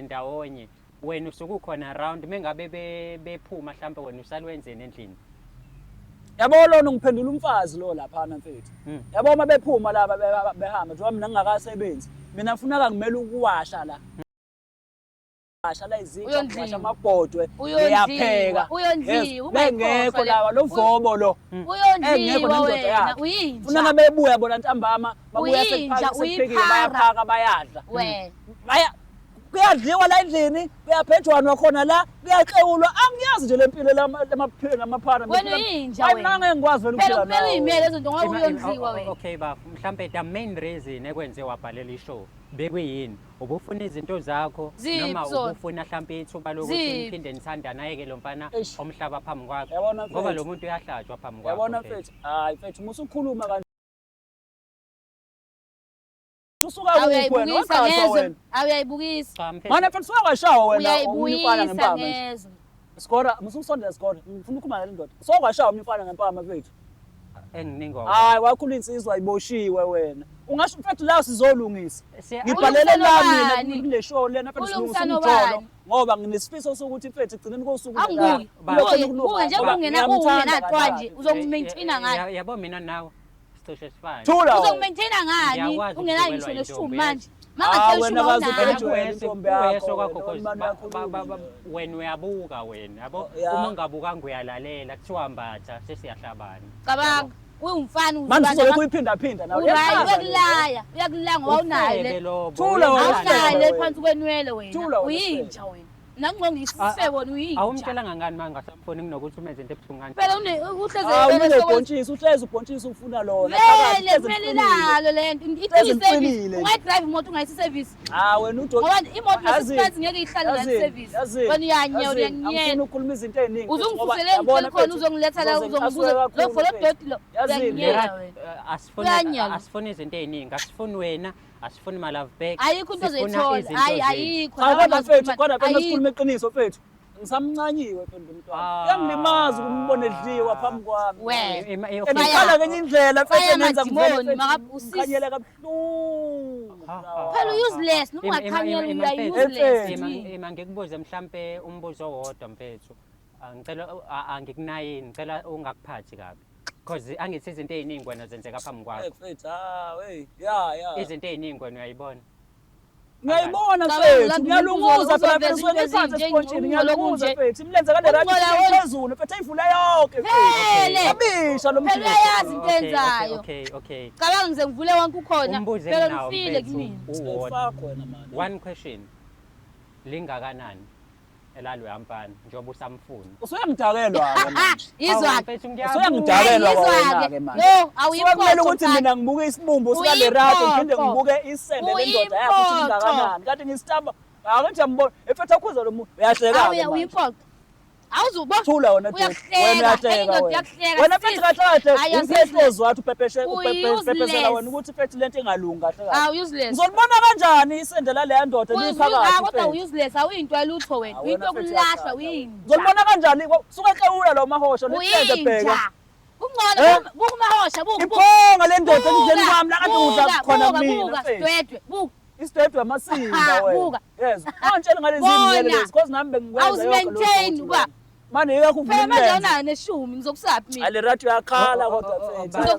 behlezi ndawonye wena usuke ukhona around mengabe bephuma mhlawumbe wena usalwenzeni endlini. Yabo lona ngiphendula umfazi lo lapha mfethu. Yabo uma bephuma laba behamba njengoba mina ngingakasebenzi. Mina ngifuna ngimele ukuwasha la. Washa la izinto, washa amabhodwe, uyapheka. Bengekho lawa lo vobo lo. Uyondliwa wena, uyinja. Funa ngabe ebuya bona ntambama, babuya sephekile bayaphaka bayadla. Baya kuyadliwa la endlini, kuyaphethwana khona la, kuyaxewulwa. Angiyazi nje lempilo lamaphilo namaphara. Wena uyinja wena. Ayinanga engikwazi vele ukuphila nawe. Phela uyimele izinto ngoba uyondliwa wena. Okay ba, mhlambe the main reason ekwenze wabhalela ishow bekuyini? Ubufuna izinto zakho noma ubufuna mhlambe ithuba lokuthi niphinde nithandana ayeke lo mfana omhlaba phambi kwakhe ngoba lo muntu uyahlatshwa phambi kwakhe. Yabona mfethu, hayi mfethu musukhuluma kanje. Usuka kuphi wena? Wachaza wena. Awuyayibukisa. Mana mfethu suka kwashawa wena. Uyayibuyisa ngezwe. Skora, musukusondela skora. Ngifuna ukukhuluma le ndoda. Suka kwashawa umfana ngempama mfethu. Enginingo. Hayi wakhula insizwa ayiboshiwe wena. Ungasho mfethu la sizolungisa. Ngibhalele la mina kule show lena mfethu silungisa umjolo ngoba nginesifiso sokuthi mfethu egcineni kosuku la. Kuwe nje ungena naqwa nje uzokumaintaina ngani? Yabo mina nawe sitoshe sifane. Uzokumaintaina ngani? Ungena ngisho neshumi manje. Manga wena wena wena intombi yakho. Wena uyabuka wena yabo uma ungabuka ngiyalalela kuthiwa mbatha sesiyahlabana. Cabanga uyumfana manje sizobe kuyiphinda nawe uyakulaya ngoba unayo le thula awunayo le phansi kwenwele wena uyinja wena nangongiyisise wona uyinja awumtshela ngangani manje ngasamfoni nginokuthi umenze into ebuhlungane phela uhleze uhleze ubhontshisi ufuna lona phakathi phelelalo lento ithi ungayidrive imoto ungayisiservice wena uDodo ngoba imoto ngesikhathi ngeke ihlale la service wena uyanyela ufuna ukukhuluma izinto eziningi uzungifusele ngicela khona uzongiletha la uzongibuza lo follow Dodo lo uyanyela wena asifuni izinto eziningi asifuni wena asifuni ma love back ayikho into zethola ayikho kodwa phela sikhuluma eqiniso mfethu ngisamncanyiwe phela umntwana uyangilimaza ukumbona edliwa phambi kwami wena enikhala kenye indlela mfethu nenza ngivele makabusisi kabuhlungu phela useless nungakhanyela useless ngikubuze mhlambe umbuzo owodwa mfethu ngicela angikunayini ngicela ungakuphathi kabi because angithi izinto eziningi wena zenzeka phambi kwakho mfethu izinto eziningi wena uyayibona ngiyayibona mfethu ngiyalunguza phela ngisuke phansi espontshini ngiyalunguza mfethu imlenze kale radio phezulu mfethu ayivula yonke mfethu abisha lo muntu phela uyayazi into enzayo okay cabanga ngize ngivule wonke ukhona phela ufile kimi one question lingakanani elalwe yampani njengoba usamfuni usuyangidakelwa ke manje izwa usuyangidakelwa wena ke manje no awuyiphoqa kumele ukuthi mina ngibuke isibumbu sika le radio ngiphinde ngibuke isende lendoda yakho ukuthi ingakanani kanti ngisitamba akathi yambona efethu akhuza lo muntu uyahleka ke awuyiphoqa awuzubo thula wena wena uyahleka wena mfethu kahle umphehlozo wathi upepheshela wena ukuthi mfethu lento engalunga kahle useless ngizolibona kanjani isende la leya ndoda liphakathi kodwa useless awuyinto yalutho wena uyinto yokulahla uyinja ngizolibona kanjani suka ehlewula lo mahosha lethende bheka kungcono kumahosha buku iphonga le ndoda endleni kwami la kade udla khona mina sidwedwe buku isidwedwe amasinda wena yes angitshela ngalezi zinto lezi because nami bengikwenza yonke lokho maintain uba manje yekho uvula phela manje awunayo neshumi ngizokusaphi mina ale radio yakhala kodwa mfethu